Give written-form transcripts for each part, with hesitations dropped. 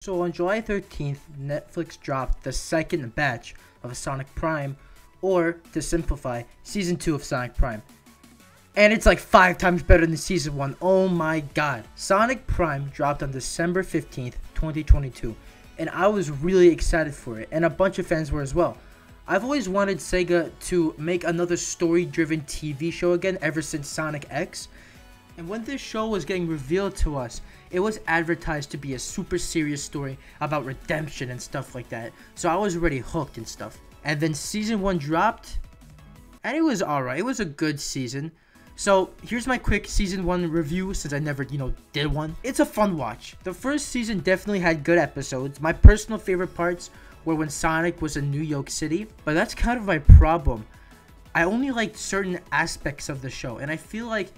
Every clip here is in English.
So on July 13th, Netflix dropped the second batch of Sonic Prime, or to simplify, Season 2 of Sonic Prime. And it's like 5 times better than Season 1. Oh my god. Sonic Prime dropped on December 15th, 2022. And I was really excited for it, and a bunch of fans were as well. I've always wanted Sega to make another story-driven TV show again ever since Sonic X. And when this show was getting revealed to us, it was advertised to be a super serious story about redemption and stuff like that. So I was already hooked and stuff. And then Season 1 dropped, and it was alright. It was a good season. So here's my quick Season 1 review since I never, did one. It's a fun watch. The first season definitely had good episodes. My personal favorite parts were when Sonic was in New York City. But that's kind of my problem. I only liked certain aspects of the show, and I feel like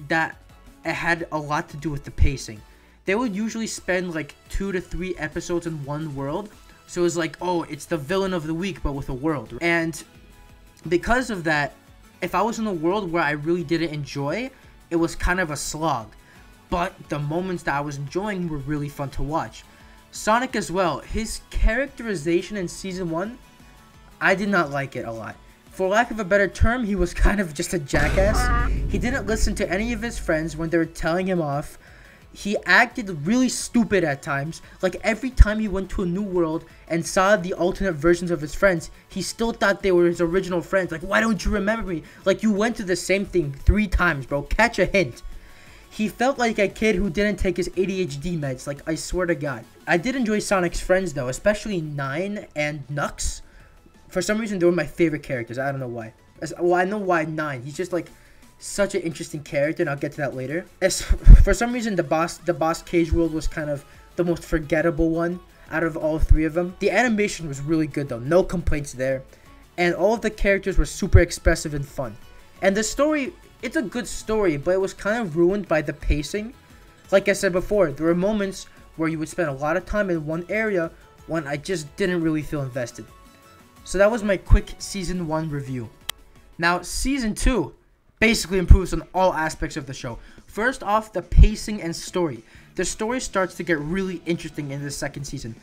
that it had a lot to do with the pacing. They would usually spend like 2 to 3 episodes in one world. So it was like, oh, it's the villain of the week, but with a world. And because of that, if I was in a world where I really didn't enjoy, it was kind of a slog. But the moments that I was enjoying were really fun to watch. Sonic as well, his characterization in Season 1, I did not like it a lot. For lack of a better term, he was kind of just a jackass. He didn't listen to any of his friends when they were telling him off. He acted really stupid at times. Like every time he went to a new world and saw the alternate versions of his friends, he still thought they were his original friends. Like, why don't you remember me? Like, you went through the same thing 3 times, bro. Catch a hint. He felt like a kid who didn't take his ADHD meds. Like, I swear to God. I did enjoy Sonic's friends though, especially Nine and Knux. For some reason, they were my favorite characters. I don't know why. Well, I know why Nine. He's just like such an interesting character, and I'll get to that later. For some reason, the boss Cage World was kind of the most forgettable one out of all 3 of them. The animation was really good though, no complaints there. And all of the characters were super expressive and fun. And the story, it's a good story, but it was kind of ruined by the pacing. Like I said before, there were moments where you would spend a lot of time in one area when I just didn't really feel invested. So that was my quick Season 1 review. Now, Season 2 basically improves on all aspects of the show. First off, the pacing and story. The story starts to get really interesting in the second season.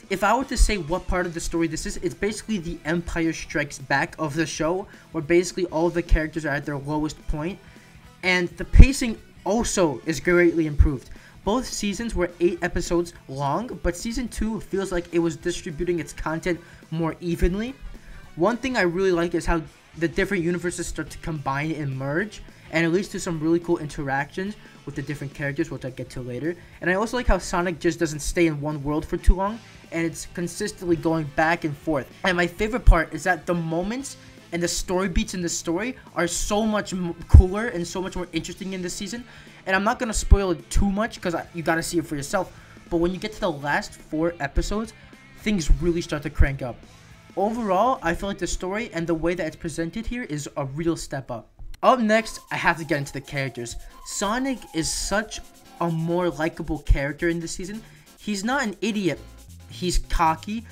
If I were to say what part of the story this is, it's basically the Empire Strikes Back of the show, where basically all the characters are at their lowest point. And the pacing also is greatly improved. Both seasons were 8 episodes long, but Season 2 feels like it was distributing its content more evenly. One thing I really like is how the different universes start to combine and merge, and it leads to some really cool interactions with the different characters, which I'll get to later. And I also like how Sonic just doesn't stay in one world for too long, and it's consistently going back and forth. And my favorite part is that the moments and the story beats in the story are so much cooler and so much more interesting in this season. And I'm not going to spoil it too much because you got to see it for yourself. But when you get to the last 4 episodes, things really start to crank up. Overall, I feel like the story and the way that it's presented here is a real step up. Up next, I have to get into the characters. Sonic is such a more likable character in this season. He's not an idiot. He's cocky,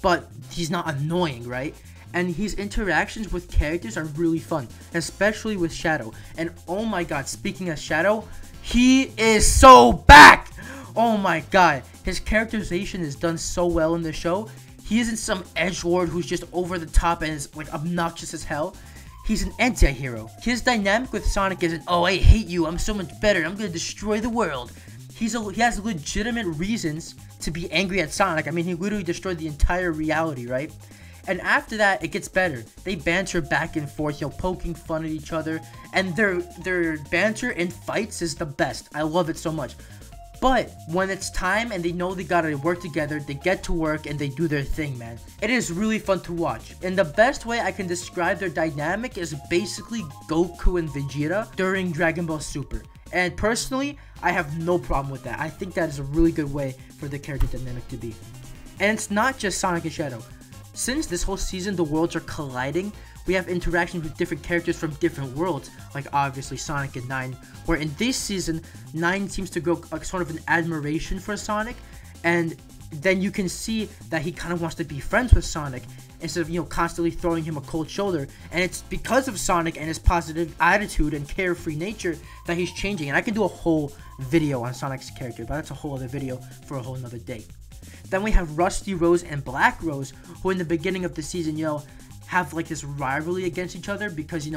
but he's not annoying, right? And his interactions with characters are really fun, especially with Shadow. And oh my god, speaking of Shadow, he is so back! Oh my god, his characterization is done so well in the show. He isn't some edgelord who's just over the top and is like obnoxious as hell. He's an anti-hero. His dynamic with Sonic isn't, oh, I hate you, I'm so much better, I'm gonna destroy the world. He has legitimate reasons to be angry at Sonic. I mean, he literally destroyed the entire reality, right? And after that, it gets better. They banter back and forth, poking fun at each other. And their banter in fights is the best. I love it so much. But when it's time and they know they gotta work together, they get to work and they do their thing, man. It is really fun to watch. And the best way I can describe their dynamic is basically Goku and Vegeta during Dragon Ball Super. And personally, I have no problem with that. I think that is a really good way for the character dynamic to be. And it's not just Sonic and Shadow. Since this whole season the worlds are colliding, we have interactions with different characters from different worlds, like obviously Sonic and Nine, where in this season, Nine seems to grow sort of an admiration for Sonic, and then you can see that he kind of wants to be friends with Sonic, instead of, constantly throwing him a cold shoulder, and it's because of Sonic and his positive attitude and carefree nature that he's changing, and I can do a whole video on Sonic's character, but that's a whole other video for a whole nother day. Then we have Rusty Rose and Black Rose, who in the beginning of the season, have like this rivalry against each other because,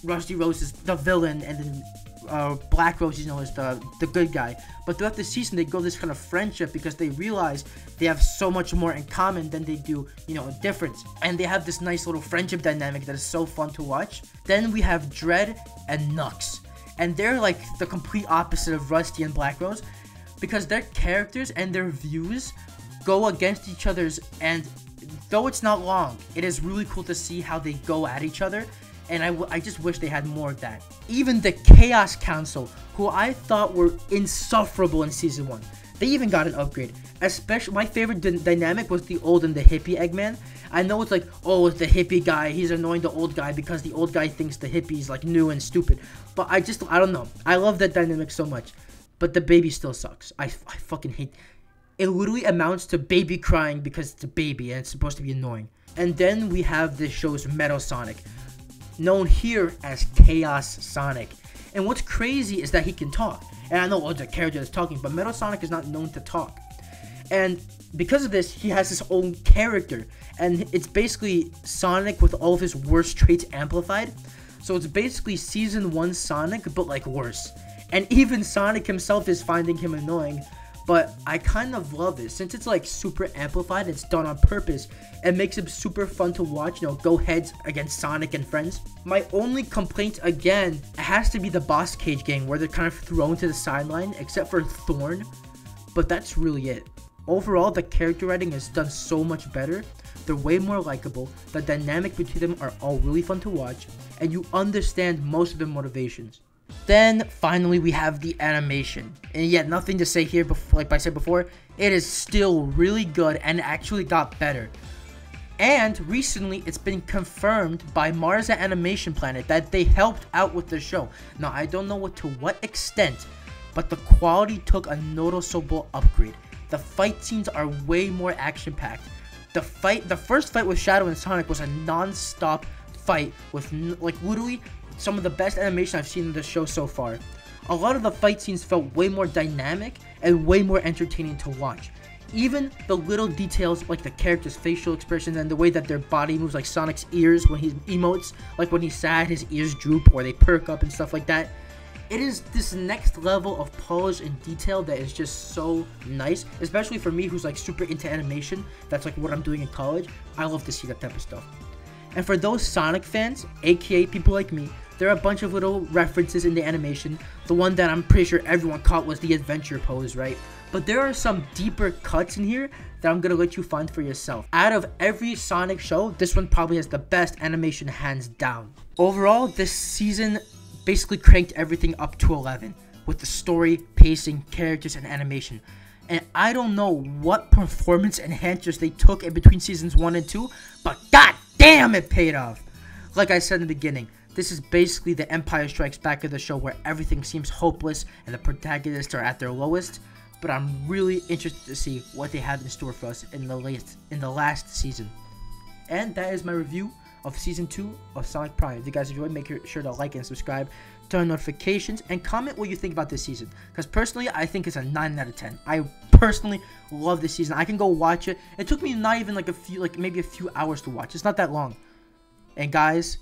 Rusty Rose is the villain and then Black Rose, is the good guy. But throughout the season, they grow this kind of friendship because they realize they have so much more in common than they do, a difference. And they have this nice little friendship dynamic that is so fun to watch. Then we have Dread and Nux. And they're like the complete opposite of Rusty and Black Rose because their characters and their views go against each other's, and though it's not long, it is really cool to see how they go at each other. And I just wish they had more of that. Even the Chaos Council, who I thought were insufferable in Season 1. They even got an upgrade. Especially, my favorite dynamic was the old and the hippie Eggman. I know it's like, oh, it's the hippie guy. He's annoying the old guy because the old guy thinks the hippie's like new and stupid. But I don't know. I love that dynamic so much. But the baby still sucks. I fucking hate. It literally amounts to baby crying because it's a baby and it's supposed to be annoying. And then we have this show's Metal Sonic, known here as Chaos Sonic. And what's crazy is that he can talk. And I know the character is talking, but Metal Sonic is not known to talk. And because of this, he has his own character. And it's basically Sonic with all of his worst traits amplified. So it's basically Season 1 Sonic, but like worse. And even Sonic himself is finding him annoying. But I kind of love it. Since it's like super amplified, it's done on purpose. It makes it super fun to watch, go heads against Sonic and friends. My only complaint, again, it has to be the Boss Cage gang, where they're kind of thrown to the sideline, except for Thorn. But that's really it. Overall, the character writing is done so much better. They're way more likable. The dynamic between them are all really fun to watch. And you understand most of their motivations. Then finally we have the animation, and yet nothing to say here, like I said before, it is still really good and actually got better. And recently it's been confirmed by Marza Animation Planet that they helped out with the show. Now I don't know to what extent, but the quality took a noticeable upgrade. The fight scenes are way more action packed. The first fight with Shadow and Sonic was a non-stop fight with like literally some of the best animation I've seen in the show so far. A lot of the fight scenes felt way more dynamic and way more entertaining to watch. Even the little details like the characters' facial expressions and the way that their body moves, like Sonic's ears when he emotes, like when he's sad his ears droop or they perk up and stuff like that. It is this next level of polish and detail that is just so nice, especially for me who's like super into animation. That's like what I'm doing in college. I love to see that type of stuff. And for those Sonic fans, aka people like me, there are a bunch of little references in the animation. The one that I'm pretty sure everyone caught was the adventure pose, right? But there are some deeper cuts in here that I'm gonna let you find for yourself. Out of every Sonic show, this one probably has the best animation hands down. Overall, this season basically cranked everything up to 11 with the story, pacing, characters, and animation. And I don't know what performance enhancers they took in between seasons 1 and 2, but god damn it paid off. Like I said in the beginning, this is basically the Empire Strikes Back of the show where everything seems hopeless and the protagonists are at their lowest. But I'm really interested to see what they have in store for us in the last season. And that is my review of Season 2 of Sonic Prime. If you guys enjoyed, make sure to like and subscribe, turn on notifications, and comment what you think about this season. Because personally, I think it's a 9 out of 10. I personally love this season. I can go watch it. It took me not even like maybe a few hours to watch. It's not that long. And guys,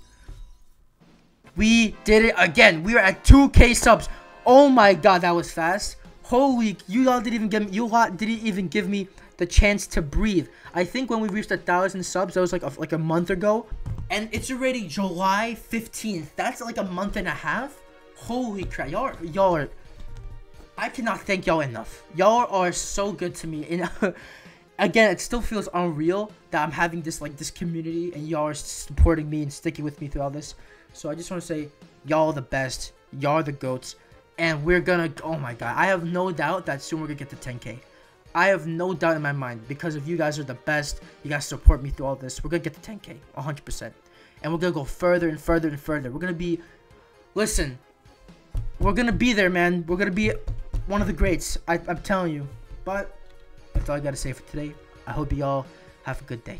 we did it again. We are at 2K subs. Oh my god, that was fast. Holy, you lot didn't even give me the chance to breathe. I think when we reached 1,000 subs, that was like a month ago, and it's already July 15th. That's like a month and a half. Holy crap, y'all are. I cannot thank y'all enough. Y'all are so good to me. And again, it still feels unreal that I'm having this community and y'all are supporting me and sticking with me through all this. So I just want to say, y'all are the best. Y'all are the GOATs. And we're gonna, oh my god, I have no doubt that soon we're gonna get to 10K. I have no doubt in my mind, because if you guys are the best, you guys support me through all this, we're gonna get to 10K, 100%. And we're gonna go further and further and further. We're gonna be, listen, we're gonna be there, man. We're gonna be one of the greats, I'm telling you. But that's all I gotta say for today. I hope you all have a good day.